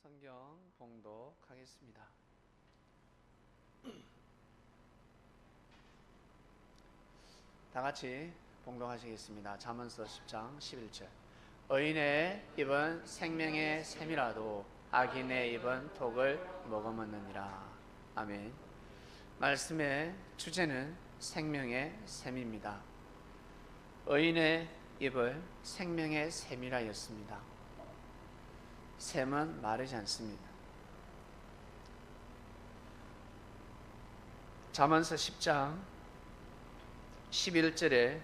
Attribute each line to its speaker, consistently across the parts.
Speaker 1: 성경 봉독하겠습니다. 다 같이 봉독하시겠습니다. 잠언서 10장 11절. 의인의 입은 생명의 샘이라도 악인의 입은 독을 머금었느니라. 아멘. 말씀의 주제는 생명의 샘입니다. 의인의 입을 생명의 샘이라였습니다. 샘은 마르지 않습니다. 잠언서 10장 11절에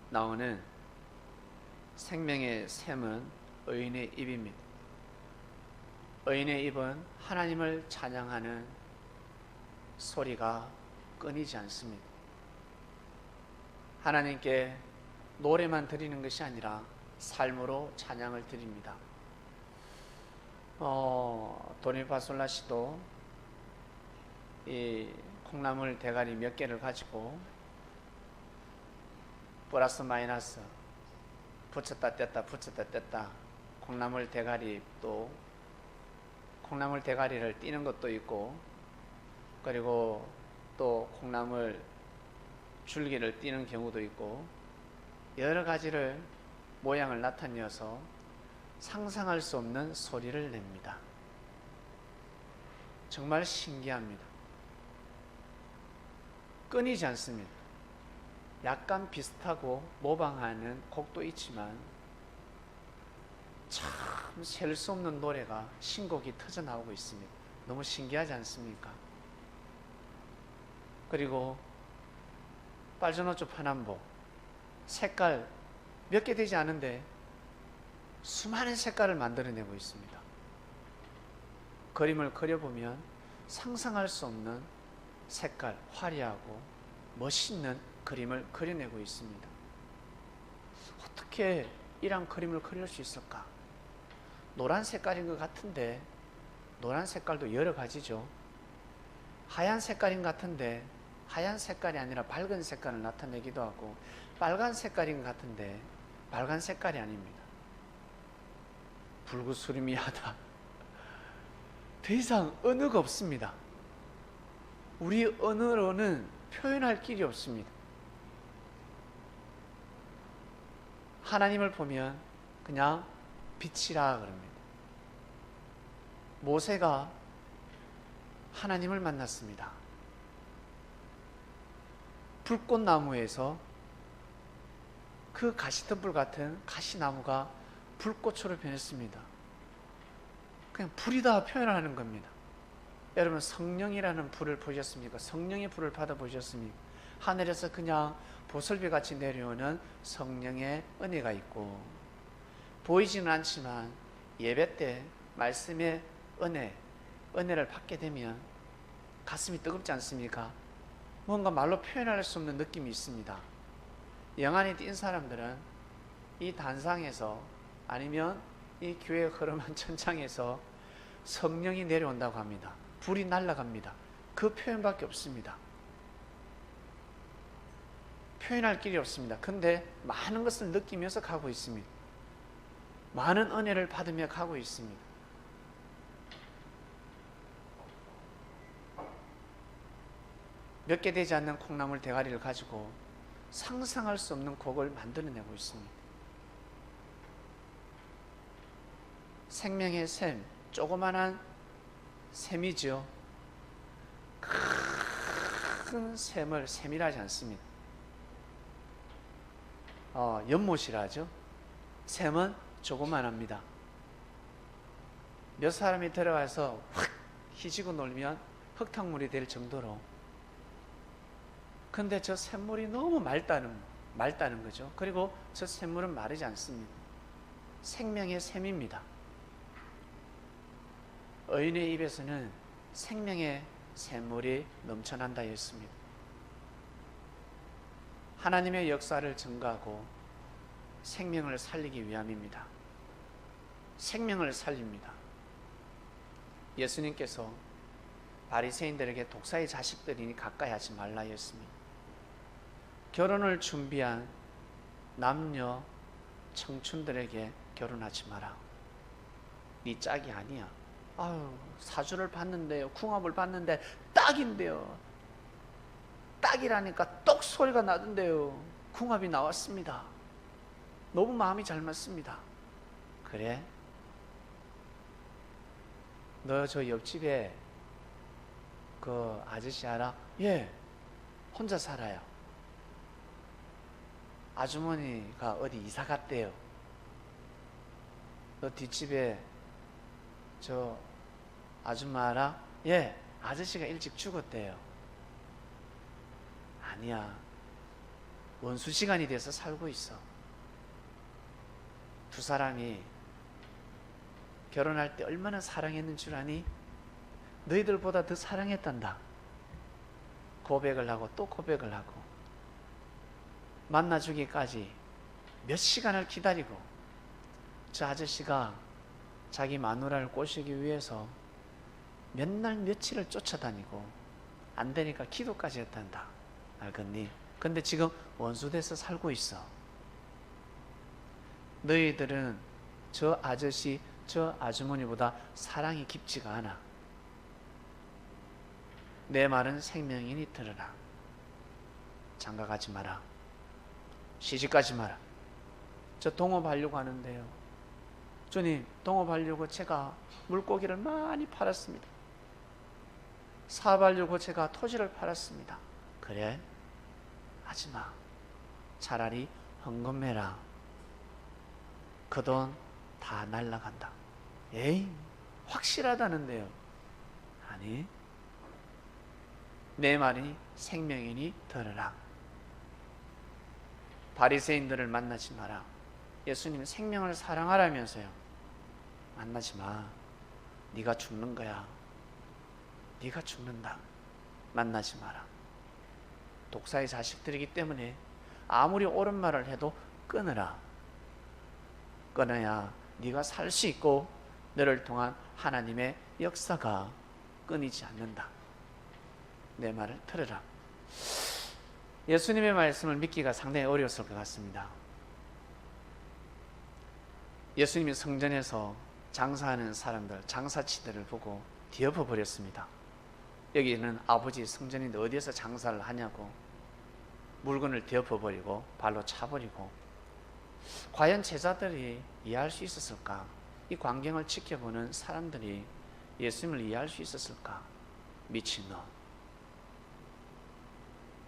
Speaker 1: 나오는 생명의 샘은 의인의 입입니다. 의인의 입은 하나님을 찬양하는 소리가 끊이지 않습니다. 하나님께 노래만 드리는 것이 아니라 삶으로 찬양을 드립니다. 도니파솔라 씨도 이 콩나물 대가리 몇 개를 가지고 플러스 마이너스 붙였다 뗐다 콩나물 대가리, 또 콩나물 대가리를 띄는 것도 있고, 그리고 또 콩나물 줄기를 띄는 경우도 있고, 여러 가지를 모양을 나타내어서 상상할 수 없는 소리를 냅니다. 정말 신기합니다. 끊이지 않습니다. 약간 비슷하고 모방하는 곡도 있지만 참 셀 수 없는 노래가, 신곡이 터져 나오고 있습니다. 너무 신기하지 않습니까? 그리고 빨주노초 파남보, 색깔 몇 개 되지 않은데 수많은 색깔을 만들어내고 있습니다. 그림을 그려보면 상상할 수 없는 색깔, 화려하고 멋있는 그림을 그려내고 있습니다. 어떻게 이런 그림을 그릴 수 있을까? 노란 색깔인 것 같은데 노란 색깔도 여러 가지죠. 하얀 색깔인 것 같은데 하얀 색깔이 아니라 밝은 색깔을 나타내기도 하고, 빨간 색깔인 것 같은데 빨간 색깔이 아닙니다. 불구스름이하다. 더 이상 언어가 없습니다. 우리 언어로는 표현할 길이 없습니다. 하나님을 보면 그냥 빛이라 그럽니다. 모세가 하나님을 만났습니다. 불꽃나무에서 그 가시덤불 같은 가시나무가 불꽃으로 변했습니다. 그냥 불이다 표현하는 겁니다. 여러분, 성령이라는 불을 보셨습니까? 성령의 불을 받아보셨습니까? 하늘에서 그냥 보슬비같이 내려오는 성령의 은혜가 있고, 보이지는 않지만 예배 때 말씀의 은혜를 받게 되면 가슴이 뜨겁지 않습니까? 뭔가 말로 표현할 수 없는 느낌이 있습니다. 영안이 띈 사람들은 이 단상에서, 아니면 이 교회의 흐름한 천장에서 성령이 내려온다고 합니다. 불이 날아갑니다. 그 표현밖에 없습니다. 표현할 길이 없습니다. 근데 많은 것을 느끼면서 가고 있습니다. 많은 은혜를 받으며 가고 있습니다. 몇 개 되지 않는 콩나물 대가리를 가지고 상상할 수 없는 곡을 만들어내고 있습니다. 생명의 샘, 조그만한 샘이죠. 큰 샘을 샘이라지 않습니다. 연못이라 하죠. 샘은 조그만합니다. 몇 사람이 들어가서 확 희지고 놀면 흙탕물이 될 정도로. 근데 저 샘물이 너무 맑다는 거죠. 그리고 저 샘물은 마르지 않습니다. 생명의 샘입니다. 의인의 입에서는 생명의 샘물이 넘쳐난다 했습니다. 하나님의 역사를 증거하고 생명을 살리기 위함입니다. 생명을 살립니다. 예수님께서 바리새인들에게 독사의 자식들이니 가까이 하지 말라 했습니다. 결혼을 준비한 남녀 청춘들에게 결혼하지 마라. 네 짝이 아니야. 아유, 사주를 봤는데요, 궁합을 봤는데 딱인데요. 딱이라니까 똑 소리가 나던데요. 궁합이 나왔습니다. 너무 마음이 잘 맞습니다. 그래? 너 저 옆집에 그 아저씨 알아? 예, 혼자 살아요. 아주머니가 어디 이사 갔대요. 너 뒷집에 저 아줌마 알아? 예, 아저씨가 일찍 죽었대요. 아니야, 원수 시간이 돼서 살고 있어. 두 사람이 결혼할 때 얼마나 사랑했는 줄 아니? 너희들보다 더 사랑했단다. 고백을 하고 또 고백을 하고 만나주기까지 몇 시간을 기다리고, 저 아저씨가 자기 마누라를 꼬시기 위해서 몇 날 며칠을 쫓아다니고 안 되니까 기도까지 했단다. 알겠니? 근데 지금 원수돼서 살고 있어. 너희들은 저 아저씨, 저 아주머니보다 사랑이 깊지가 않아. 내 말은 생명이니 들으라. 장가가지 마라. 시집가지 마라. 저 동업하려고 하는데요, 주님, 동업하려고 제가 물고기를 많이 팔았습니다. 사업하려고 제가 토지를 팔았습니다. 그래? 하지마. 차라리 헌금해라. 그 돈 다 날라간다. 에이, 확실하다는데요. 아니, 내 말이니 생명이니 들으라. 바리새인들을 만나지 마라. 예수님은 생명을 사랑하라면서요. 만나지 마. 네가 죽는 거야. 네가 죽는다. 만나지 마라. 독사의 자식들이기 때문에 아무리 옳은 말을 해도 끊으라. 끊어야 네가 살 수 있고 너를 통한 하나님의 역사가 끊이지 않는다. 내 말을 들으라. 예수님의 말씀을 믿기가 상당히 어려웠을 것 같습니다. 예수님이 성전에서 장사하는 사람들, 장사치들을 보고 뒤엎어 버렸습니다. 여기는 아버지 성전인데 어디에서 장사를 하냐고 물건을 뒤엎어 버리고 발로 차버리고. 과연 제자들이 이해할 수 있었을까? 이 광경을 지켜보는 사람들이 예수님을 이해할 수 있었을까? 미친놈.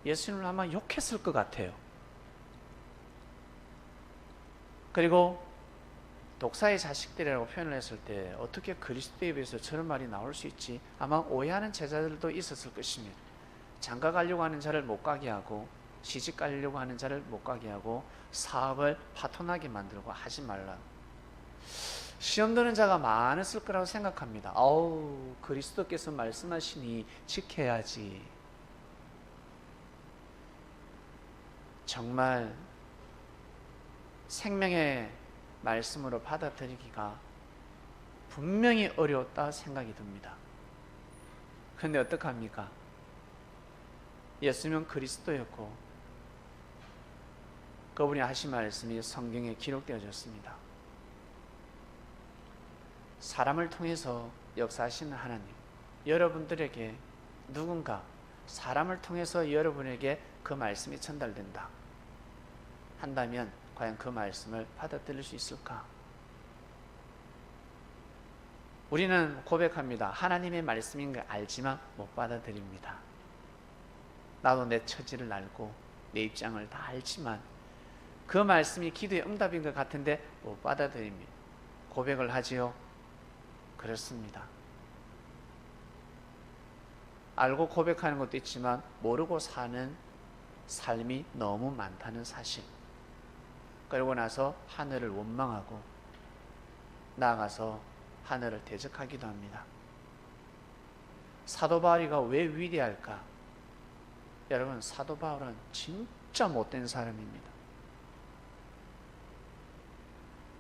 Speaker 1: 예수님을 아마 욕했을 것 같아요. 그리고 독사의 자식들이라고 표현을 했을 때 어떻게 그리스도에 비해서 저런 말이 나올 수 있지? 아마 오해하는 제자들도 있었을 것입니다. 장가 가려고 하는 자를 못 가게 하고, 시집 가려고 하는 자를 못 가게 하고, 사업을 파토나게 만들고 하지 말라. 시험 드는 자가 많았을 거라고 생각합니다. 아우, 그리스도께서 말씀하시니 지켜야지. 정말 생명의 말씀으로 받아들이기가 분명히 어려웠다 생각이 듭니다. 그런데 어떡합니까? 예수님은 그리스도였고 그분이 하신 말씀이 성경에 기록되어졌습니다. 사람을 통해서 역사하시는 하나님, 여러분들에게 누군가 사람을 통해서 여러분에게 그 말씀이 전달된다 한다면 과연 그 말씀을 받아들일 수 있을까? 우리는 고백합니다. 하나님의 말씀인 걸 알지만 못 받아들입니다. 나도 내 처지를 알고 내 입장을 다 알지만 그 말씀이 기도의 응답인 것 같은데 못 받아들입니다. 고백을 하지요? 그렇습니다. 알고 고백하는 것도 있지만 모르고 사는 삶이 너무 많다는 사실. 그러고 나서 하늘을 원망하고 나아가서 하늘을 대적하기도 합니다. 사도 바울이가 왜 위대할까? 여러분, 사도 바울은 진짜 못된 사람입니다.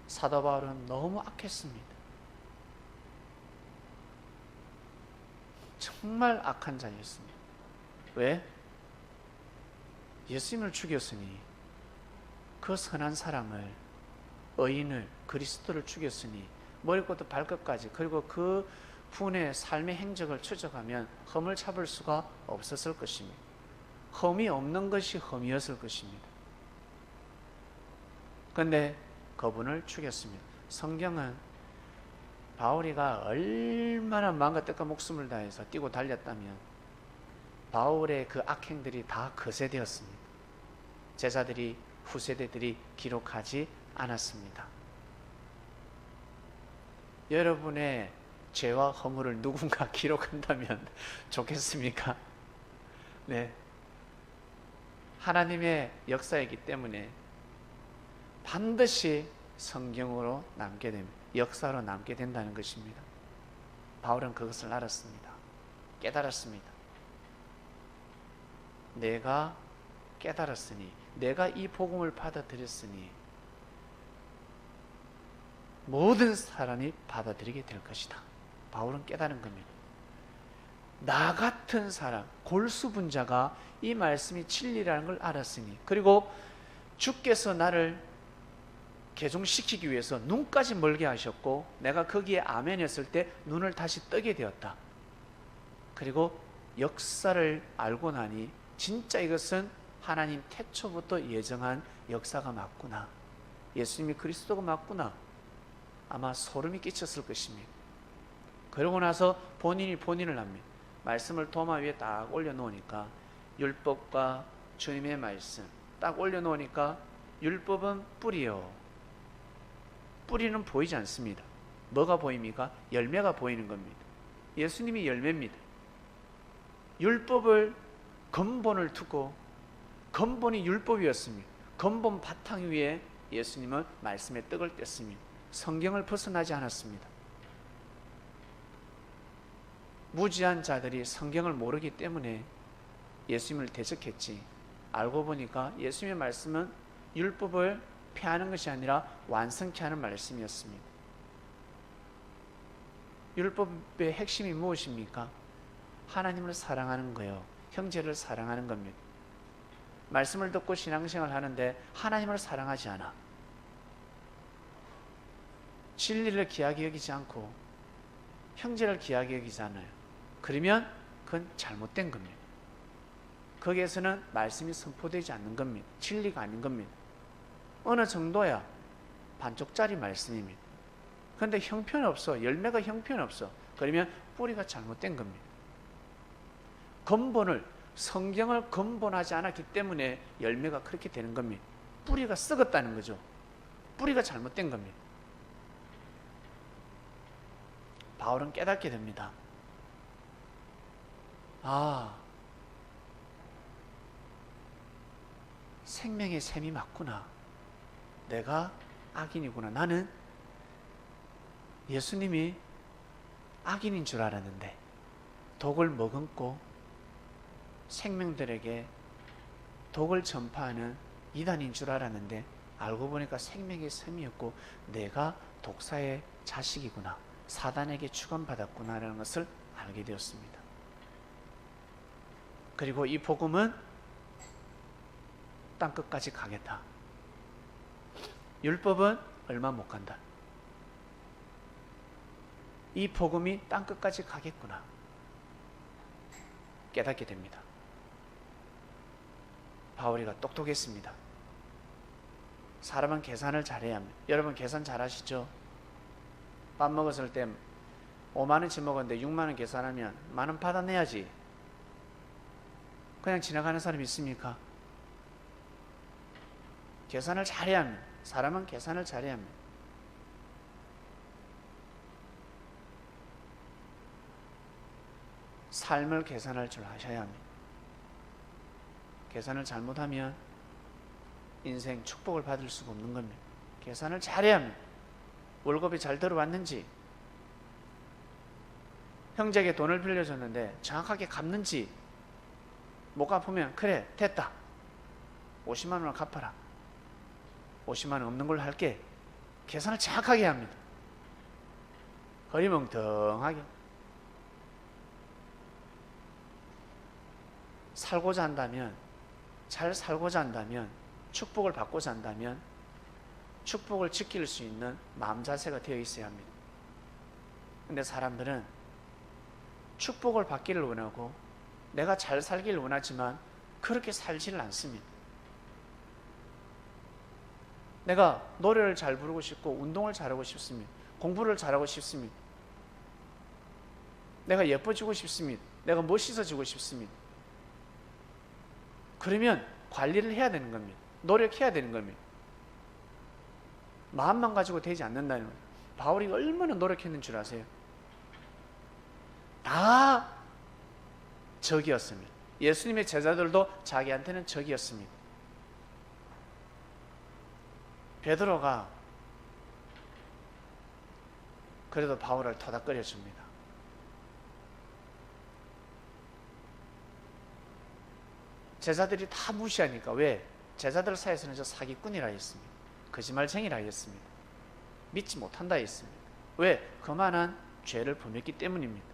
Speaker 1: 사도 바울은 너무 악했습니다. 정말 악한 자였습니다. 왜? 예수님을 죽였으니, 그 선한 사람을, 의인을, 그리스도를 죽였으니 머리부터 발끝까지, 그리고 그 분의 삶의 행적을 추적하면 흠을 잡을 수가 없었을 것입니다. 흠이 없는 것이 흠이었을 것입니다. 그런데 그분을 죽였습니다. 성경은 바울이가 얼마나 마음과 뜻과 목숨을 다해서 뛰고 달렸다면 바울의 그 악행들이 다 거세되었습니다. 제자들이, 후세대들이 기록하지 않았습니다. 여러분의 죄와 허물을 누군가 기록한다면 좋겠습니까? 네. 하나님의 역사이기 때문에 반드시 성경으로 남게 됩니다. 역사로 남게 된다는 것입니다. 바울은 그것을 알았습니다. 깨달았습니다. 내가 깨달았으니, 내가 이 복음을 받아들였으니 모든 사람이 받아들이게 될 것이다. 바울은 깨달은 겁니다. 나 같은 사람, 골수분자가 이 말씀이 진리라는 걸 알았으니, 그리고 주께서 나를 개종시키기 위해서 눈까지 멀게 하셨고 내가 거기에 아멘 했을 때 눈을 다시 뜨게 되었다. 그리고 역사를 알고 나니 진짜 이것은 하나님 태초부터 예정한 역사가 맞구나, 예수님이 그리스도가 맞구나, 아마 소름이 끼쳤을 것입니다. 그러고 나서 본인이 본인을 합니다. 말씀을 도마 위에 딱 올려놓으니까 율법과 주님의 말씀 딱 올려놓으니까 율법은 뿌리요, 뿌리는 보이지 않습니다. 뭐가 보입니까? 열매가 보이는 겁니다. 예수님이 열매입니다. 율법을 근본을 두고, 근본이 율법이었습니다. 근본 바탕 위에 예수님은 말씀의 떡을 뗐습니다. 성경을 벗어나지 않았습니다. 무지한 자들이 성경을 모르기 때문에 예수님을 대적했지, 알고 보니까 예수님의 말씀은 율법을 폐하는 것이 아니라 완성케 하는 말씀이었습니다. 율법의 핵심이 무엇입니까? 하나님을 사랑하는 거예요. 형제를 사랑하는 겁니다. 말씀을 듣고 신앙생활을 하는데 하나님을 사랑하지 않아, 진리를 귀하게 여기지 않고 형제를 귀하게 여기지 않아요. 그러면 그건 잘못된 겁니다. 거기에서는 말씀이 선포되지 않는 겁니다. 진리가 아닌 겁니다. 어느 정도야 반쪽짜리 말씀입니다. 그런데 형편없어, 열매가 형편없어, 그러면 뿌리가 잘못된 겁니다. 근본을, 성경을 근본하지 않았기 때문에 열매가 그렇게 되는 겁니다. 뿌리가 썩었다는 거죠. 뿌리가 잘못된 겁니다. 바울은 깨닫게 됩니다. 아, 생명의 셈이 맞구나, 내가 악인이구나, 나는 예수님이 악인인 줄 알았는데 독을 머금고 생명들에게 독을 전파하는 이단인 줄 알았는데 알고 보니까 생명의 셈이었고 내가 독사의 자식이구나, 사단에게 주관받았구나라는 것을 알게 되었습니다. 그리고 이 복음은 땅끝까지 가겠다. 율법은 얼마 못 간다. 이 복음이 땅끝까지 가겠구나 깨닫게 됩니다. 바울이가 똑똑했습니다. 사람은 계산을 잘해야 합니다. 여러분 계산 잘하시죠? 밥 먹었을 때 5만 원치 먹었는데 6만 원 계산하면 만 원 받아내야지. 그냥 지나가는 사람 있습니까? 계산을 잘해야 합니다. 사람은 계산을 잘해야 합니다. 삶을 계산할 줄 아셔야 합니다. 계산을 잘못하면 인생 축복을 받을 수가 없는 겁니다. 계산을 잘해야 합니다. 월급이 잘 들어왔는지, 형제에게 돈을 빌려줬는데 정확하게 갚는지, 못 갚으면 그래 됐다, 50만 원을 갚아라, 50만 원 없는 걸로 할게. 계산을 정확하게 해야 합니다. 허리멍텅하게 살고자 한다면, 잘 살고자 한다면, 축복을 받고자 한다면 축복을 지킬 수 있는 마음 자세가 되어 있어야 합니다. 근데 사람들은 축복을 받기를 원하고 내가 잘 살기를 원하지만 그렇게 살지를 않습니다. 내가 노래를 잘 부르고 싶고 운동을 잘하고 싶습니다. 공부를 잘하고 싶습니다. 내가 예뻐지고 싶습니다. 내가 멋있어지고 싶습니다. 그러면 관리를 해야 되는 겁니다. 노력해야 되는 겁니다. 마음만 가지고 되지 않는다는 거예요. 바울이 얼마나 노력했는 줄 아세요? 다 적이었습니다. 예수님의 제자들도 자기한테는 적이었습니다. 베드로가 그래도 바울을 토닥거려 줍니다. 제자들이 다 무시하니까. 왜? 제자들 사이에서는 저 사기꾼이라 했습니다. 거짓말쟁이라 했습니다. 믿지 못한다 했습니다. 왜? 그만한 죄를 범했기 때문입니다.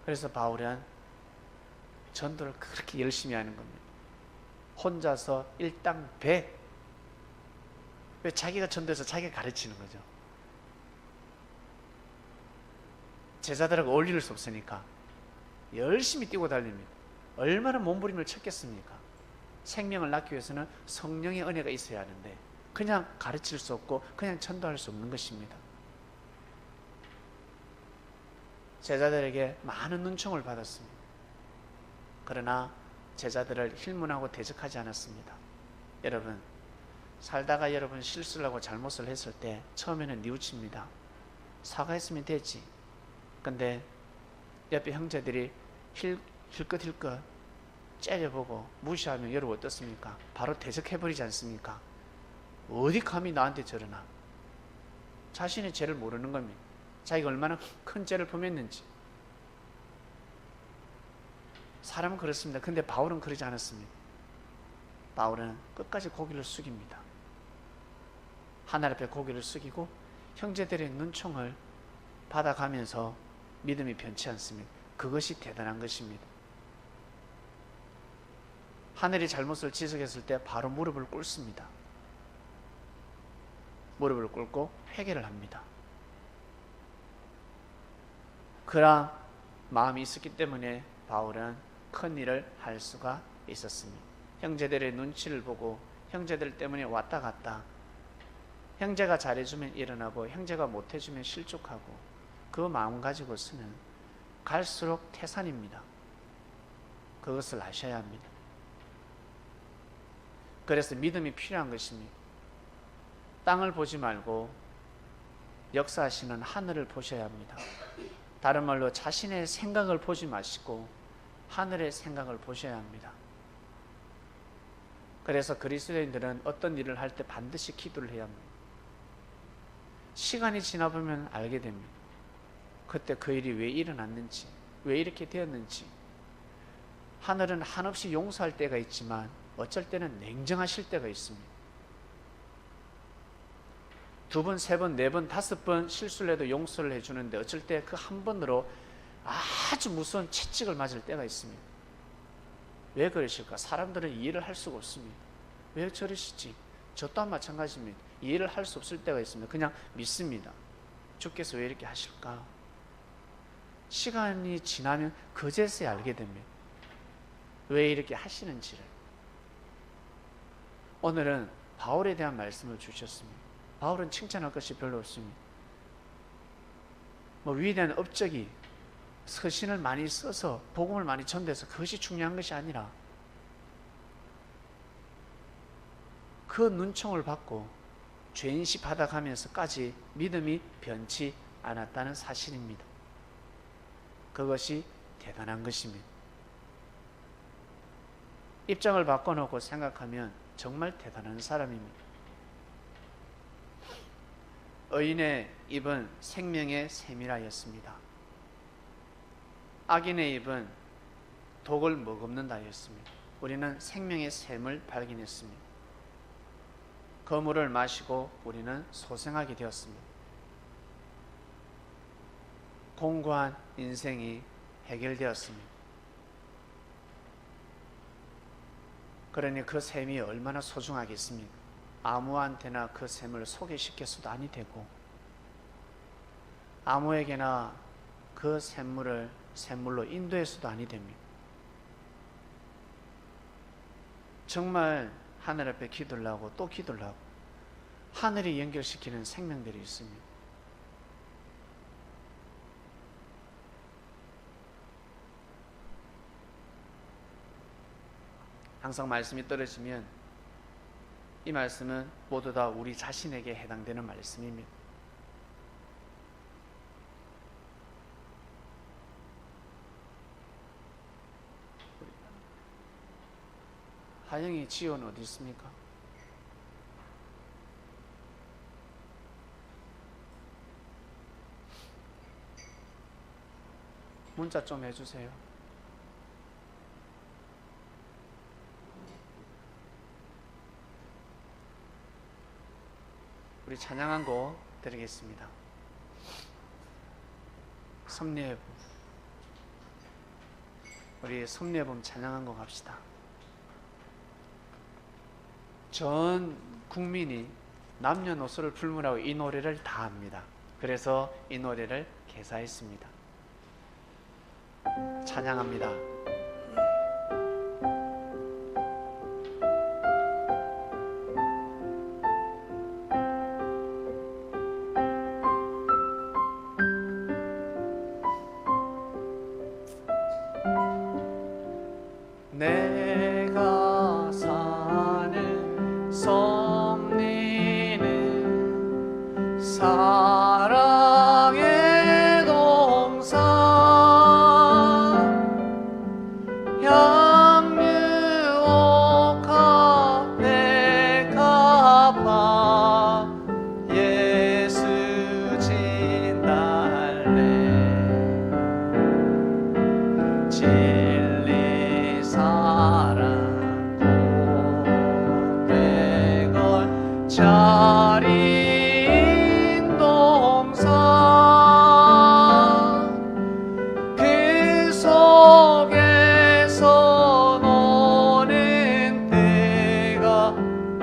Speaker 1: 그래서 바울은 전도를 그렇게 열심히 하는 겁니다. 혼자서 일당 100. 왜? 자기가 전도해서 자기가 가르치는 거죠. 제자들하고 어울릴 수 없으니까 열심히 뛰고 달립니다. 얼마나 몸부림을 쳤겠습니까? 생명을 낳기 위해서는 성령의 은혜가 있어야 하는데 그냥 가르칠 수 없고 그냥 전도할 수 없는 것입니다. 제자들에게 많은 눈총을 받았습니다. 그러나 제자들을 힐문하고 대적하지 않았습니다. 여러분, 살다가 여러분 실수를 하고 잘못을 했을 때 처음에는 뉘우칩니다. 사과했으면 되지. 근데 옆에 형제들이 힐끗힐끗 째려보고 무시하면 여러분 어떻습니까? 바로 대적해버리지 않습니까? 어디 감히 나한테 저러나? 자신의 죄를 모르는 겁니다. 자기가 얼마나 큰 죄를 범했는지. 사람은 그렇습니다. 근데 바울은 그러지 않았습니다. 바울은 끝까지 고개를 숙입니다. 하늘 앞에 고개를 숙이고 형제들의 눈총을 받아가면서 믿음이 변치 않습니다. 그것이 대단한 것입니다. 하늘이 잘못을 지적했을 때 바로 무릎을 꿇습니다. 무릎을 꿇고 회개를 합니다. 그런 마음이 있었기 때문에 바울은 큰 일을 할 수가 있었습니다. 형제들의 눈치를 보고 형제들 때문에 왔다 갔다, 형제가 잘해주면 일어나고 형제가 못해주면 실족하고, 그 마음 가지고서는 갈수록 태산입니다. 그것을 아셔야 합니다. 그래서 믿음이 필요한 것입니다. 땅을 보지 말고 역사하시는 하늘을 보셔야 합니다. 다른 말로 자신의 생각을 보지 마시고 하늘의 생각을 보셔야 합니다. 그래서 그리스도인들은 어떤 일을 할 때 반드시 기도를 해야 합니다. 시간이 지나보면 알게 됩니다. 그때 그 일이 왜 일어났는지, 왜 이렇게 되었는지. 하늘은 한없이 용서할 때가 있지만 어쩔 때는 냉정하실 때가 있습니다. 2번, 3번, 4번, 5번 실수를 해도 용서를 해주는데 어쩔 때 그 한 번으로 아주 무서운 채찍을 맞을 때가 있습니다. 왜 그러실까? 사람들은 이해를 할 수가 없습니다. 왜 저러시지? 저 또한 마찬가지입니다. 이해를 할 수 없을 때가 있습니다. 그냥 믿습니다. 주께서 왜 이렇게 하실까? 시간이 지나면 그제서야 알게 됩니다. 왜 이렇게 하시는지를. 오늘은 바울에 대한 말씀을 주셨습니다. 바울은 칭찬할 것이 별로 없습니다. 위대한 업적이 서신을 많이 써서 복음을 많이 전돼서 그것이 중요한 것이 아니라 그 눈총을 받고 죄인시 받아가면서까지 믿음이 변치 않았다는 사실입니다. 그것이 대단한 것입니다. 입장을 바꿔놓고 생각하면 정말 대단한 사람입니다. 의인의 입은 생명의 샘이라였습니다. 악인의 입은 독을 머금는다였습니다. 우리는 생명의 샘을 발견했습니다. 그 물을 마시고 우리는 소생하게 되었습니다. 공고한 인생이 해결되었습니다. 그러니 그 샘이 얼마나 소중하겠습니까? 아무한테나 그 샘을 소개시켜서도 아니 되고, 아무에게나 그 그 샘물로 인도해서도 아니 됩니다. 정말 하늘 앞에 기도를 하고 또 기도를 하고 하늘이 연결시키는 생명들이 있습니다. 항상 말씀이 떨어지면 이 말씀은 모두 다 우리 자신에게 해당되는 말씀입니다. 하영이 지원 어디 있습니까? 문자 좀 해주세요. 우리 찬양한 곡 드리겠습니다. 섭리의 봄. 우리 섭리의 봄 찬양한 곡 합시다. 전 국민이 남녀노소를 불문하고 이 노래를 다 합니다. 그래서 이 노래를 개사했습니다. 찬양합니다. 내가 사는 섭리는 사랑의 동산 향유옥합 백합화 예수 진달래 진리 사랑 고백을 자린 동산 그 속에서 노는 때가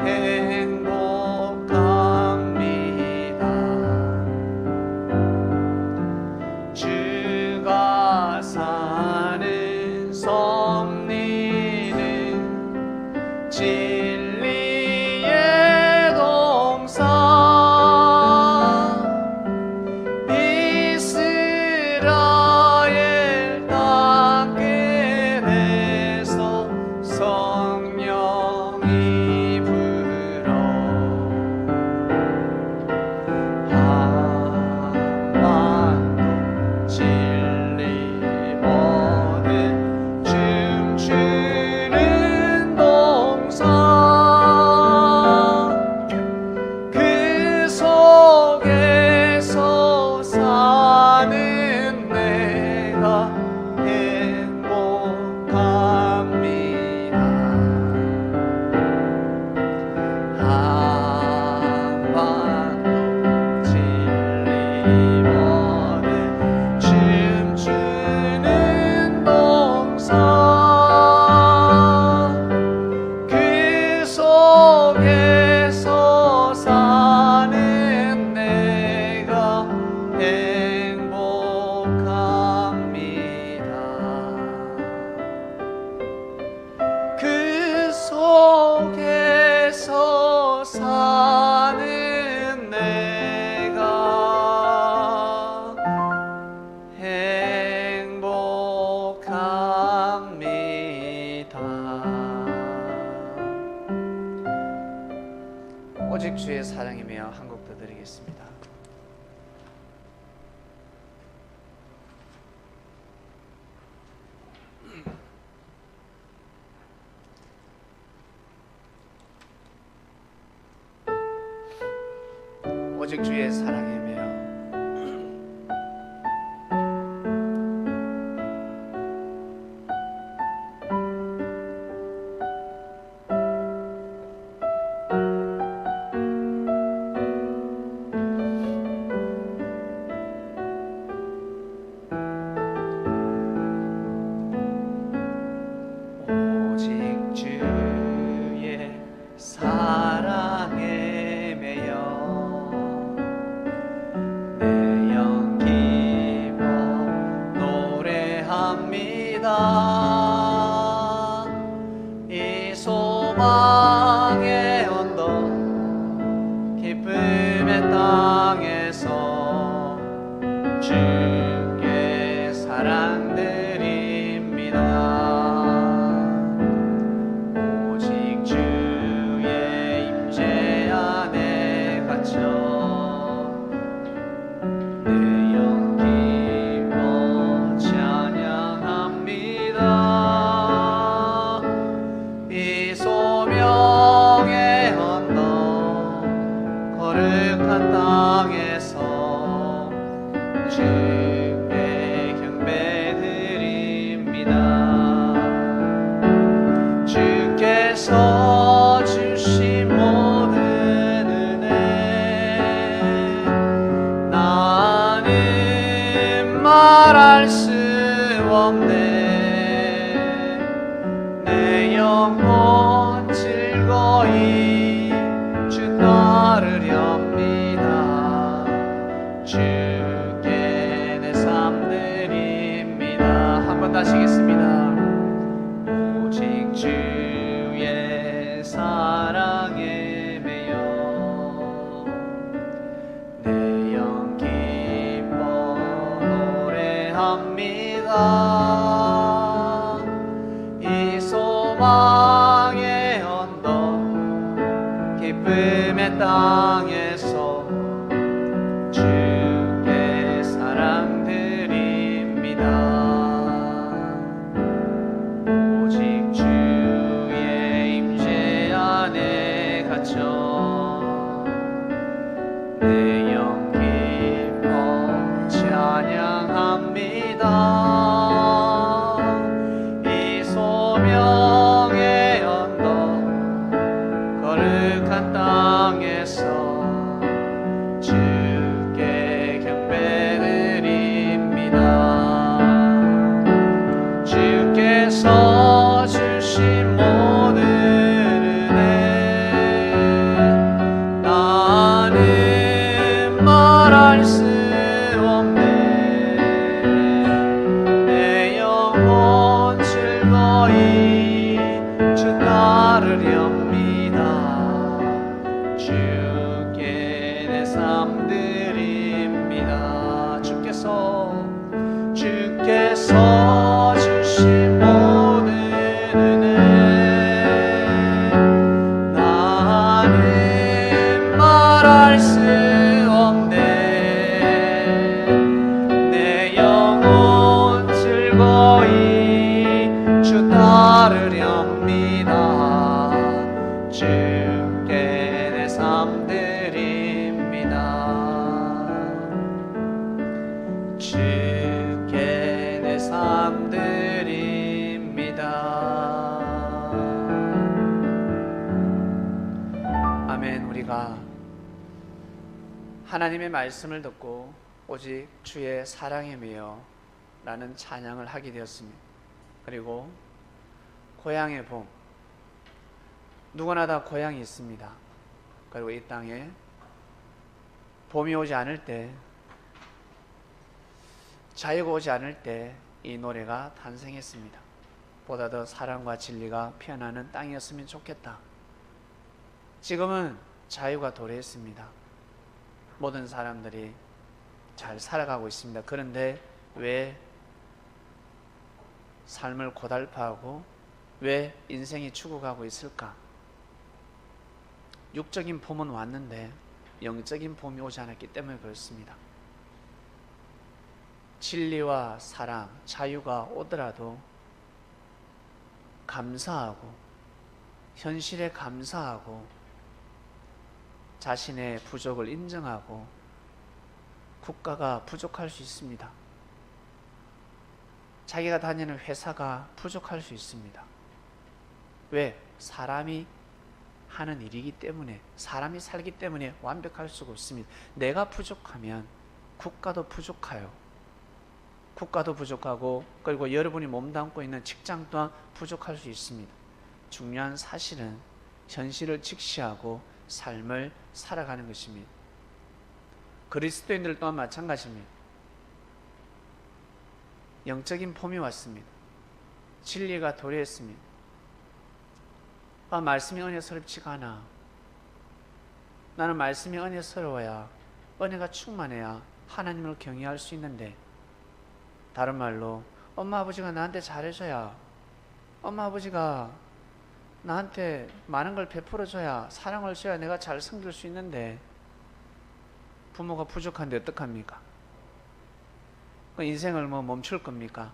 Speaker 1: 행복합니다. 주가 사는 섭리는 진리의 동산 이스라엘 땅끝에서 성령이 불어 한반도 진리 모든 춤추는 동산 그 속에서 사는 내가 행복합니다. 한반도 진리 모든 춤추는 동산 그 속에서 사는 내가 행복합니다. 그 속에서 사는 내가 행복합니다. 오직 주의 사랑이며 한 곡 더 드리겠습니다. 오직 주의 사랑이며 오직 주의 사랑에 매여 주께 사랑 드립니다. 오직 주의 임재 안에 갇혀 내 영 기뻐 찬양합니다. 이 소명의 언덕 거룩한 땅에서 주께 경배드립니다. 주께서 주신 모든 은혜 나는 말할 수 없네. 내 영혼 즐거이 주 따르렵니다. 주께 내 삶 드립니다. 한 번 다시 하겠습니다. 오직 주의 사랑에 매여 내 영 기뻐 노래합니다. 이 소망의 언덕 기쁨의 땅에서 주께 사랑 드립니다. 오직 주의 임재 안에 갇혀 내 영 기뻐 찬양합니다. 이 소명의 언덕 거룩한 땅에서 주께 경배드립니다. 주께서 주신 모든 은혜 나는 말할 수 없네. 내 영혼 즐거이 주 따르렵니다. 주께 내 삶 드립니다. 주께서 주신 모든 은혜 나는 말할 수 없네. 내 영혼 즐거이 주 따르렵니다. 주께 내 삶 드립니다. 주께 내 삶 드립니다. 아멘. 우리가 하나님의 말씀을 듣고 오직 주의 사랑에 매여 라는 찬양을 하게 되었습니다. 그리고 고향의 봄, 누구나 다 고향이 있습니다. 그리고 이 땅에 봄이 오지 않을 때, 자유가 오지 않을 때 이 노래가 탄생했습니다. 보다 더 사랑과 진리가 피어나는 땅이었으면 좋겠다. 지금은 자유가 도래했습니다. 모든 사람들이 잘 살아가고 있습니다. 그런데 왜 삶을 고달파하고 왜 인생이 죽어가고 있을까? 육적인 봄은 왔는데 영적인 봄이 오지 않았기 때문에 그렇습니다. 진리와 사랑, 자유가 오더라도 감사하고 현실에 감사하고 자신의 부족을 인정하고 국가가 부족할 수 있습니다. 자기가 다니는 회사가 부족할 수 있습니다. 왜? 사람이 하는 일이기 때문에, 사람이 살기 때문에 완벽할 수가 없습니다. 내가 부족하면 국가도 부족해요. 국가도 부족하고, 그리고 여러분이 몸담고 있는 직장 또한 부족할 수 있습니다. 중요한 사실은 현실을 직시하고 삶을 살아가는 것입니다. 그리스도인들 또한 마찬가지입니다. 영적인 봄이 왔습니다. 진리가 도래했습니다. 말씀이 은혜스럽지가 않아. 나는 말씀이 은혜스러워야, 은혜가 충만해야 하나님을 경외할 수 있는데, 다른 말로 엄마 아버지가 나한테 잘해줘야, 엄마 아버지가 나한테 많은 걸 베풀어줘야, 사랑을 줘야 내가 잘 섬길 수 있는데, 부모가 부족한데 어떡합니까? 그 인생을 뭐 멈출 겁니까?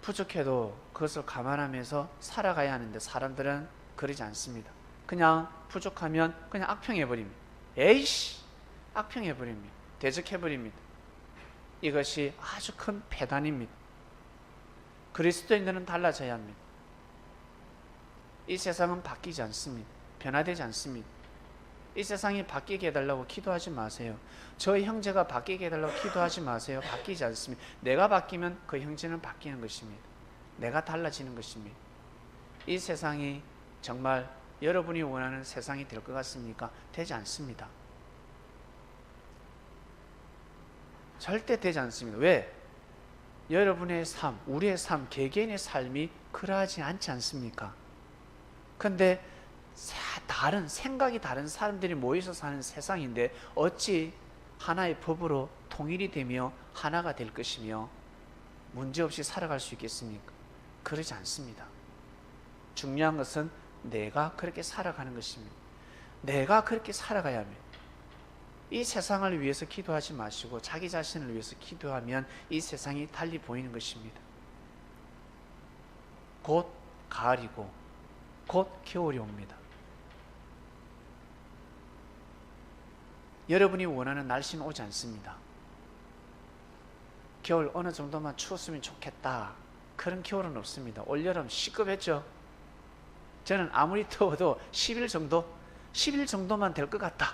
Speaker 1: 부족해도 그것을 감안하면서 살아가야 하는데, 사람들은 그러지 않습니다. 그냥 부족하면 그냥 악평해버립니다. 에이씨! 악평해버립니다. 대적해버립니다. 이것이 아주 큰 폐단입니다. 그리스도인들은 달라져야 합니다. 이 세상은 바뀌지 않습니다. 변화되지 않습니다. 이 세상이 바뀌게 해달라고 기도하지 마세요. 저희 형제가 바뀌게 해달라고 기도하지 마세요. 바뀌지 않습니다. 내가 바뀌면 그 형제는 바뀌는 것입니다. 내가 달라지는 것입니다. 이 세상이 정말 여러분이 원하는 세상이 될 것 같습니까? 되지 않습니다. 절대 되지 않습니다. 왜? 여러분의 삶, 우리의 삶, 개개인의 삶이 그러하지 않지 않습니까? 근데 다른 생각이 다른 사람들이 모여서 사는 세상인데 어찌 하나의 법으로 통일이 되며 하나가 될 것이며 문제없이 살아갈 수 있겠습니까? 그러지 않습니다. 중요한 것은 내가 그렇게 살아가는 것입니다. 내가 그렇게 살아가야 합니다. 이 세상을 위해서 기도하지 마시고 자기 자신을 위해서 기도하면 이 세상이 달리 보이는 것입니다. 곧 가을이고 곧 겨울이 옵니다. 여러분이 원하는 날씨는 오지 않습니다. 겨울 어느 정도만 추웠으면 좋겠다, 그런 겨울은 없습니다. 올여름 시급했죠. 저는 아무리 더워도 10일 정도만 될 것 같다,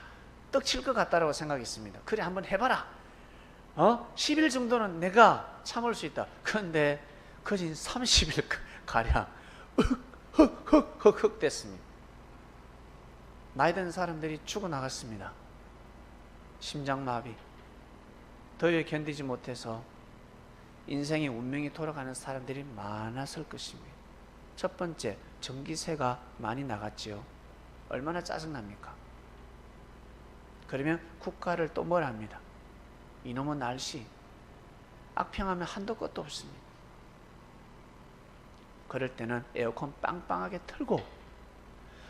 Speaker 1: 떡칠 것 같다라고 생각했습니다. 그래 한번 해봐라. 10일 정도는 내가 참을 수 있다. 그런데 거진 30일 가량 흑 됐습니다. 나이 든 사람들이 죽어나갔습니다. 심장마비, 더위에 견디지 못해서 인생의 운명이 돌아가는 사람들이 많았을 것입니다. 첫 번째, 전기세가 많이 나갔지요. 얼마나 짜증납니까? 그러면 국가를 또 뭘 합니다? 이놈의 날씨, 악평하면 한도 끝도 없습니다. 그럴 때는 에어컨 빵빵하게 틀고,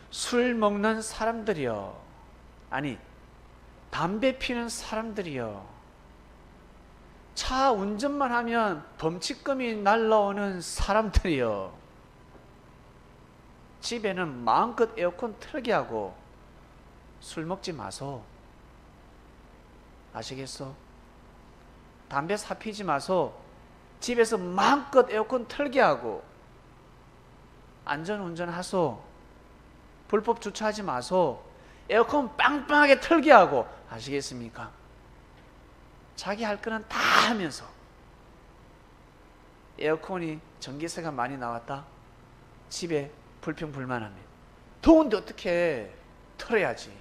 Speaker 1: 술 먹는 사람들이요, 아니 담배 피는 사람들이요, 차 운전만 하면 범칙금이 날라오는 사람들이요, 집에는 마음껏 에어컨 틀게 하고 술 먹지 마소. 아시겠소? 담배 사피지 마소. 집에서 마음껏 에어컨 틀게 하고 안전운전 하소. 불법 주차하지 마소. 에어컨 빵빵하게 틀게 하고. 아시겠습니까? 자기 할 거는 다 하면서 에어컨이 전기세가 많이 나왔다? 집에 불평불만합니다. 더운데 어떻게 틀어야지.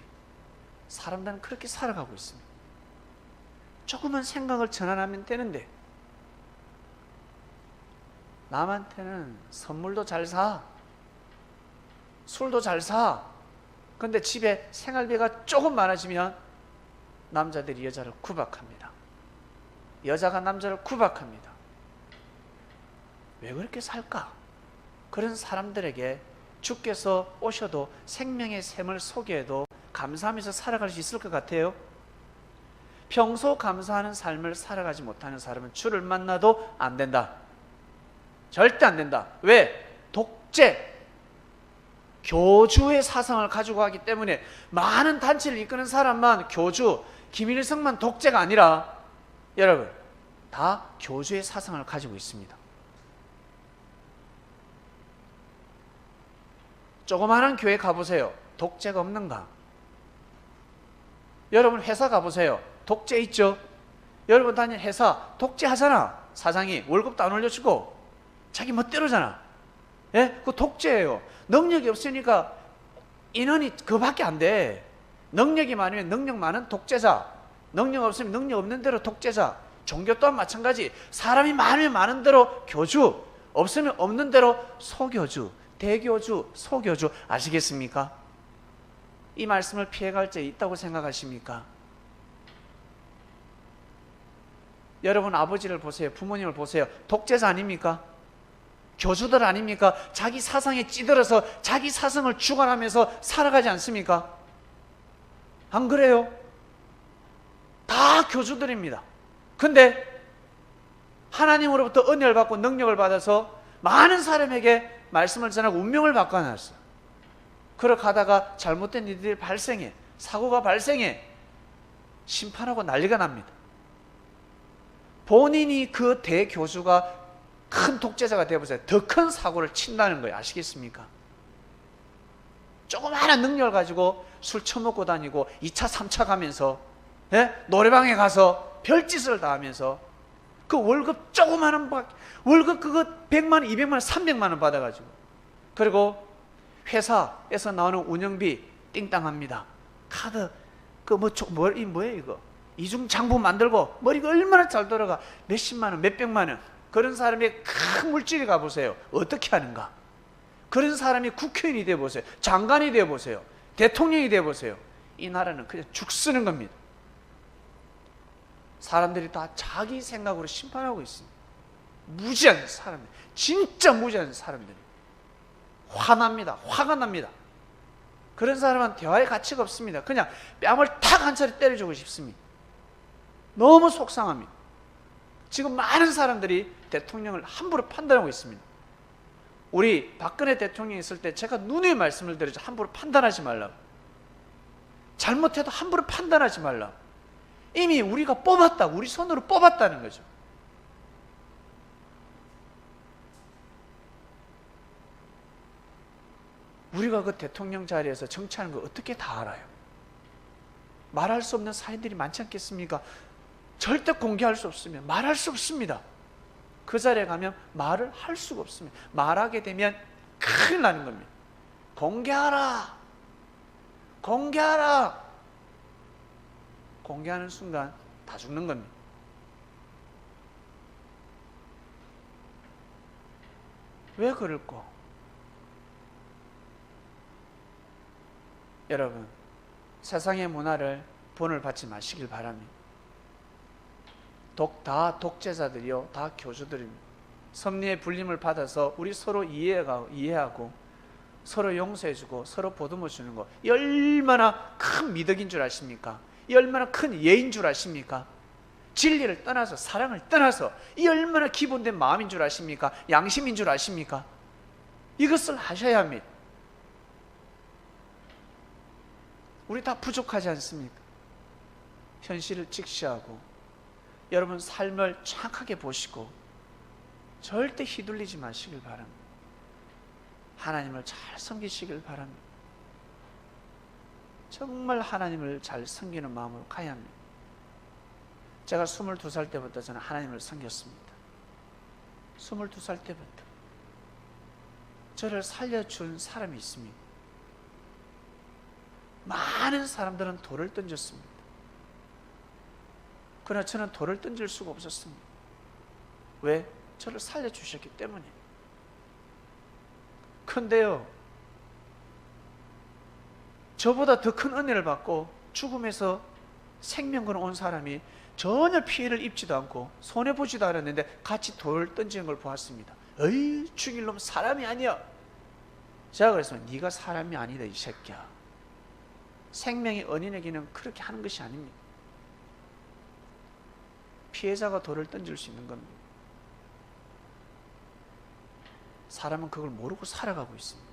Speaker 1: 사람들은 그렇게 살아가고 있습니다. 조금만 생각을 전환하면 되는데, 남한테는 선물도 잘 사, 술도 잘 사. 근데 집에 생활비가 조금 많아지면 남자들이 여자를 구박합니다. 여자가 남자를 구박합니다. 왜 그렇게 살까? 그런 사람들에게 주께서 오셔도 생명의 샘을 소개해도 감사하면서 살아갈 수 있을 것 같아요? 평소 감사하는 삶을 살아가지 못하는 사람은 주를 만나도 안 된다. 절대 안 된다. 왜? 독재, 교주의 사상을 가지고 하기 때문에 많은 단체를 이끄는 사람만 교주, 김일성만 독재가 아니라 여러분 다 교주의 사상을 가지고 있습니다. 조그마한 교회 가보세요. 독재가 없는가? 여러분 회사 가보세요. 독재 있죠? 여러분 다니는 회사 독재하잖아. 사장이 월급도 안 올려주고 자기 멋대로잖아. 예? 그거 독재예요. 능력이 없으니까 인원이 그밖에 안 돼. 능력이 많으면 능력 많은 독재자, 능력 없으면 능력 없는 대로 독재자. 종교 또한 마찬가지. 사람이 많으면 많은 대로 교주, 없으면 없는 대로 소교주, 대교주, 소교주. 아시겠습니까? 이 말씀을 피해갈 자 있다고 생각하십니까? 여러분 아버지를 보세요. 부모님을 보세요. 독재자 아닙니까? 교주들 아닙니까? 자기 사상에 찌들어서 자기 사상을 주관하면서 살아가지 않습니까? 안 그래요? 다 교주들입니다. 근데 하나님으로부터 은혜를 받고 능력을 받아서 많은 사람에게 말씀을 전하고 운명을 바꿔놨어요. 그렇게 하다가 잘못된 일들이 발생해, 사고가 발생해, 심판하고 난리가 납니다. 본인이 그 대교주가 큰 독재자가 되어보세요. 더 큰 사고를 친다는 거예요. 아시겠습니까? 조그마한 능력을 가지고 술 처먹고 다니고 2차, 3차 가면서 노래방에 가서 별짓을 다 하면서 그 월급 조그마한 월급 그거 100만 원, 200만 원, 300만 원 받아가지고 그리고 회사에서 나오는 운영비 띵땅합니다. 카드 뭐예요 이거? 이중 장부 만들고 머리가 얼마나 잘 돌아가 몇십만 원, 몇백만 원 그런 사람이 큰 물질이 가보세요. 어떻게 하는가? 그런 사람이 국회의원이 되어보세요. 장관이 되어보세요. 대통령이 되어보세요. 이 나라는 그냥 죽 쓰는 겁니다. 사람들이 다 자기 생각으로 심판하고 있습니다. 무지한 사람들, 진짜 무지한 사람들이 화납니다. 화가 납니다. 그런 사람은 대화의 가치가 없습니다. 그냥 뺨을 탁 한 차례 때려주고 싶습니다. 너무 속상합니다. 지금 많은 사람들이 대통령을 함부로 판단하고 있습니다. 우리 박근혜 대통령이 있을 때 제가 누누이 말씀을 드리죠. 함부로 판단하지 말라고. 잘못해도 함부로 판단하지 말라고. 이미 우리가 뽑았다. 우리 손으로 뽑았다는 거죠. 우리가 그 대통령 자리에서 정치하는 거 어떻게 다 알아요? 말할 수 없는 사인들이 많지 않겠습니까? 절대 공개할 수 없으면 말할 수 없습니다. 그 자리에 가면 말을 할 수가 없습니다. 말하게 되면 큰일 나는 겁니다. 공개하라. 공개하라. 공개하는 순간 다 죽는 겁니다. 왜 그럴까? 여러분, 세상의 문화를 본을 받지 마시길 바랍니다. 다 독재자들이요, 다 교주들입니다. 섭리의 불림을 받아서 우리 서로 이해하고 서로 용서해주고 서로 보듬어주는 거, 이 얼마나 큰 미덕인 줄 아십니까? 이 얼마나 큰 예인 줄 아십니까? 진리를 떠나서, 사랑을 떠나서 이 얼마나 기본된 마음인 줄 아십니까? 양심인 줄 아십니까? 이것을 하셔야 합니다. 우리 다 부족하지 않습니까? 현실을 직시하고 여러분 삶을 정확하게 보시고 절대 휘둘리지 마시길 바랍니다. 하나님을 잘 섬기시길 바랍니다. 정말 하나님을 잘 섬기는 마음으로 가야 합니다. 제가 22살 때부터 저는 하나님을 섬겼습니다. 22살 때부터 저를 살려준 사람이 있습니다. 많은 사람들은 돌을 던졌습니다. 그러나 저는 돌을 던질 수가 없었습니다. 왜? 저를 살려주셨기 때문에. 근데요, 저보다 더 큰 은혜를 받고 죽음에서 생명으로 온 사람이 전혀 피해를 입지도 않고 손해보지도 않았는데 같이 돌 던지는 걸 보았습니다. 어이, 죽일 놈 사람이 아니야. 제가 그랬습니다. 네가 사람이 아니다 이 새끼야. 생명의 은인에게는 그렇게 하는 것이 아닙니다. 피해자가 돌을 던질 수 있는 겁니다. 사람은 그걸 모르고 살아가고 있습니다.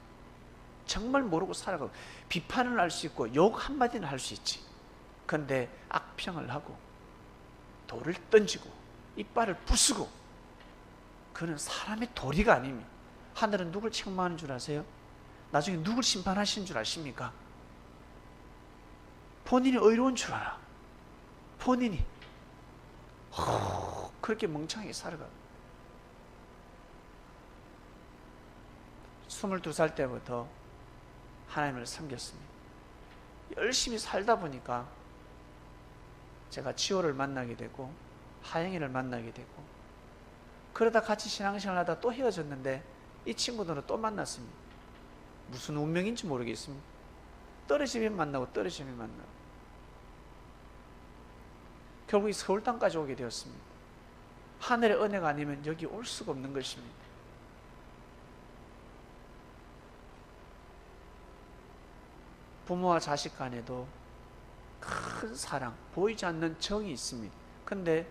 Speaker 1: 정말 모르고 살아가고, 비판을 할 수 있고 욕 한마디는 할 수 있지. 그런데 악평을 하고 돌을 던지고 이빨을 부수고, 그는 사람의 도리가 아닙니다. 하늘은 누굴 책망하는 줄 아세요? 나중에 누굴 심판하시는 줄 아십니까? 본인이 의로운 줄 알아. 본인이 그렇게 멍청하게 살아가. 22살 때부터 하나님을 섬겼습니다. 열심히 살다 보니까 제가 지호를 만나게 되고 하영이를 만나게 되고, 그러다 같이 신앙생활 하다 또 헤어졌는데 이 친구들은 또 만났습니다. 무슨 운명인지 모르겠습니다. 떨어지면 만나고 떨어지면 만나고 결국 이 서울 땅까지 오게 되었습니다. 하늘의 은혜가 아니면 여기 올 수가 없는 것입니다. 부모와 자식 간에도 큰 사랑, 보이지 않는 정이 있습니다. 근데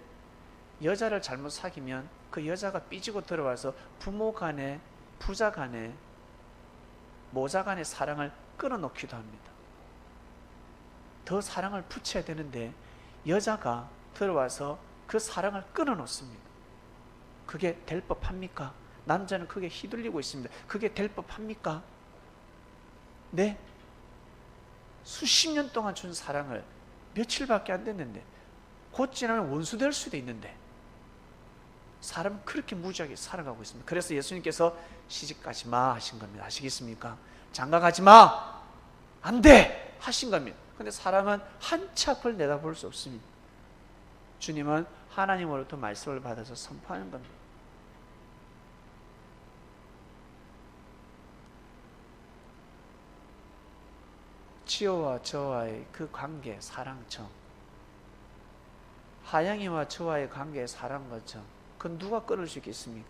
Speaker 1: 여자를 잘못 사귀면 그 여자가 삐지고 들어와서 부모 간에, 부자 간에, 모자 간의 사랑을 끊어놓기도 합니다. 더 사랑을 붙여야 되는데 여자가 들어와서 그 사랑을 끊어놓습니다. 그게 될 법합니까? 남자는 그게 휘둘리고 있습니다. 그게 될 법합니까? 네? 수십 년 동안 준 사랑을 며칠밖에 안 됐는데 곧 지나면 원수 될 수도 있는데 사람은 그렇게 무지하게 살아가고 있습니다. 그래서 예수님께서 시집가지 마 하신 겁니다. 아시겠습니까? 장가가지 마! 안 돼! 하신 겁니다. 근데 사람은 한 치 앞을 내다볼 수 없습니다. 주님은 하나님으로부터 말씀을 받아서 선포하는 겁니다. 지호와 저와의 그 관계, 사랑정, 하영이와 저와의 관계의 사랑과정, 그건 누가 끊을 수 있겠습니까?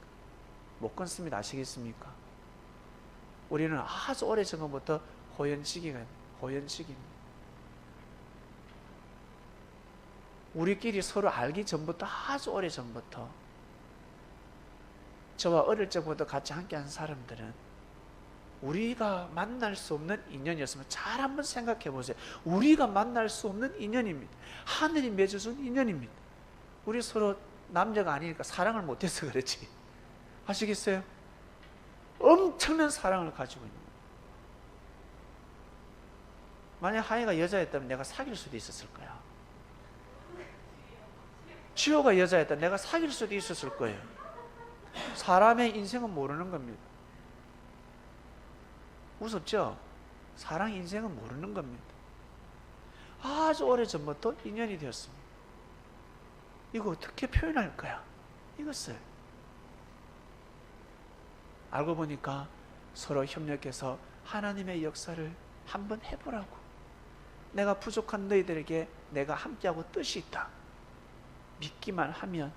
Speaker 1: 못 끊습니다. 아시겠습니까? 우리는 아주 오래전부터 호연지기입니다. 우리끼리 서로 알기 전부터, 아주 오래전부터, 저와 어릴 적부터 같이 함께한 사람들은 우리가 만날 수 없는 인연이었으면 잘 한번 생각해 보세요. 우리가 만날 수 없는 인연입니다. 하늘이 맺어준 인연입니다. 우리 서로 남자가 아니니까 사랑을 못해서 그렇지. 아시겠어요? 엄청난 사랑을 가지고 있는 거예요. 만약 하이가 여자였다면 내가 사귈 수도 있었을 거야. 지호가 여자였다면 내가 사귈 수도 있었을 거예요. 사람의 인생은 모르는 겁니다. 무섭죠? 사랑 인생은 모르는 겁니다. 아주 오래전부터 인연이 되었습니다. 이거 어떻게 표현할 거야? 이것을 알고 보니까 서로 협력해서 하나님의 역사를 한번 해보라고. 내가 부족한 너희들에게 내가 함께하고 뜻이 있다. 믿기만 하면,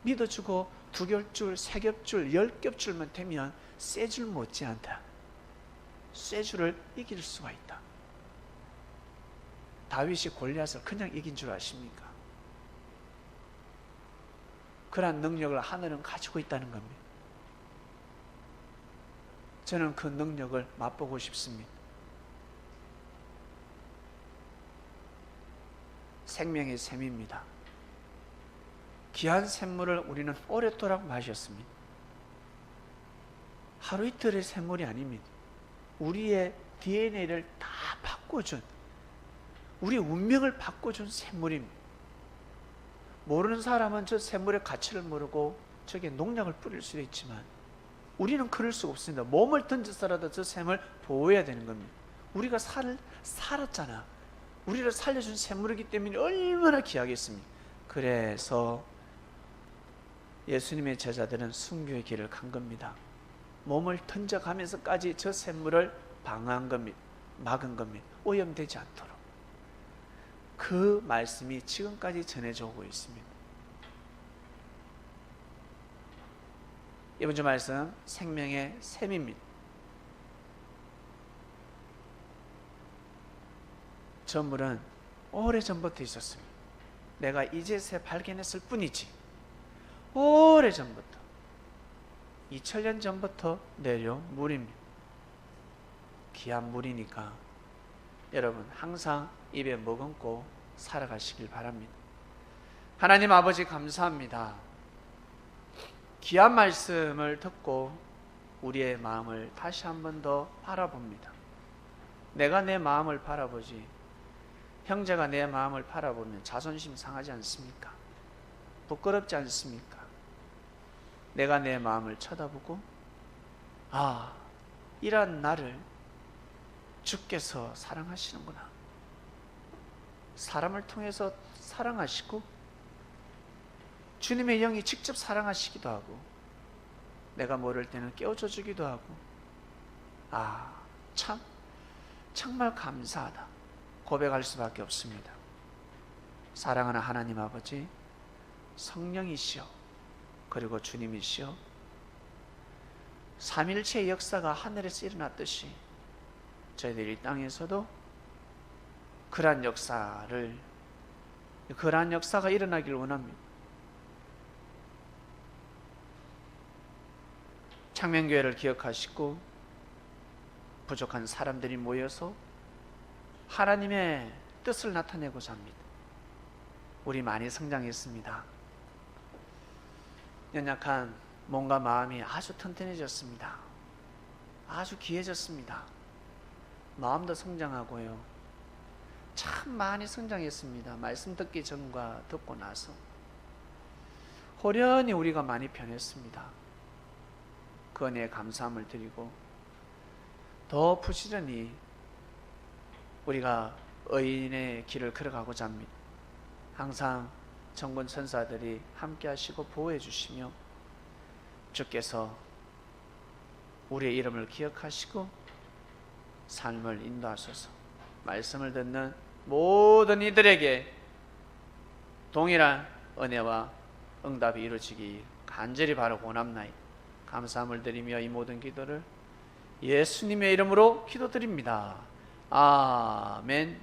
Speaker 1: 믿어주고 2겹줄, 3겹줄, 10겹줄만 되면 쇠줄 못지않다. 쇠줄을 이길 수가 있다. 다윗이 골리앗을 그냥 이긴 줄 아십니까? 그러한 능력을 하늘은 가지고 있다는 겁니다. 저는 그 능력을 맛보고 싶습니다. 생명의 샘입니다. 귀한 샘물을 우리는 오랫도록 마셨습니다. 하루 이틀의 샘물이 아닙니다. 우리의 DNA를 다 바꿔준, 우리의 운명을 바꿔준 샘물입니다. 모르는 사람은 저 샘물의 가치를 모르고 저게 농약을 뿌릴 수도 있지만 우리는 그럴 수가 없습니다. 몸을 던져서라도 저 샘을 보호해야 되는 겁니다. 우리가 살았잖아. 우리를 살려준 샘물이기 때문에 얼마나 귀하겠습니까? 그래서 예수님의 제자들은 순교의 길을 간 겁니다. 몸을 던져가면서까지 저 샘물을 방어한 겁니다. 막은 겁니다. 오염되지 않도록. 그 말씀이 지금까지 전해져 오고 있습니다. 이번 주 말씀 생명의 샘입니다. 저 물은 오래전부터 있었습니다. 내가 이제서 발견했을 뿐이지 오래전부터 2000년 전부터 내려온 물입니다. 귀한 물이니까 여러분 항상 입에 머금고 살아가시길 바랍니다. 하나님 아버지 감사합니다. 귀한 말씀을 듣고 우리의 마음을 다시 한 번 더 바라봅니다. 내가 내 마음을 바라보지 형제가 내 마음을 바라보면 자존심 상하지 않습니까? 부끄럽지 않습니까? 내가 내 마음을 쳐다보고 이런 나를 주께서 사랑하시는구나. 사람을 통해서 사랑하시고 주님의 영이 직접 사랑하시기도 하고 내가 모를 때는 깨워줘 주기도 하고 참 정말 감사하다 고백할 수밖에 없습니다. 사랑하는 하나님 아버지, 성령이시여 그리고 주님이시여, 삼일체의 역사가 하늘에서 일어났듯이 저희들 이 땅에서도 그러한 역사가 일어나길 원합니다. 창명교회를 기억하시고 부족한 사람들이 모여서 하나님의 뜻을 나타내고자 합니다. 우리 많이 성장했습니다. 연약한 몸과 마음이 아주 튼튼해졌습니다. 아주 귀해졌습니다. 마음도 성장하고요. 참 많이 성장했습니다. 말씀 듣기 전과 듣고 나서 호련히 우리가 많이 변했습니다. 그 은혜에 감사함을 드리고 더 부지런히 우리가 의인의 길을 걸어가고자 합니다. 항상 전군 천사들이 함께 하시고 보호해 주시며 주께서 우리의 이름을 기억하시고 삶을 인도하소서. 말씀을 듣는 모든 이들에게 동일한 은혜와 응답이 이루어지기 간절히 바라고 원합나이다. 감사함을 드리며 이 모든 기도를 예수님의 이름으로 기도드립니다. 아멘.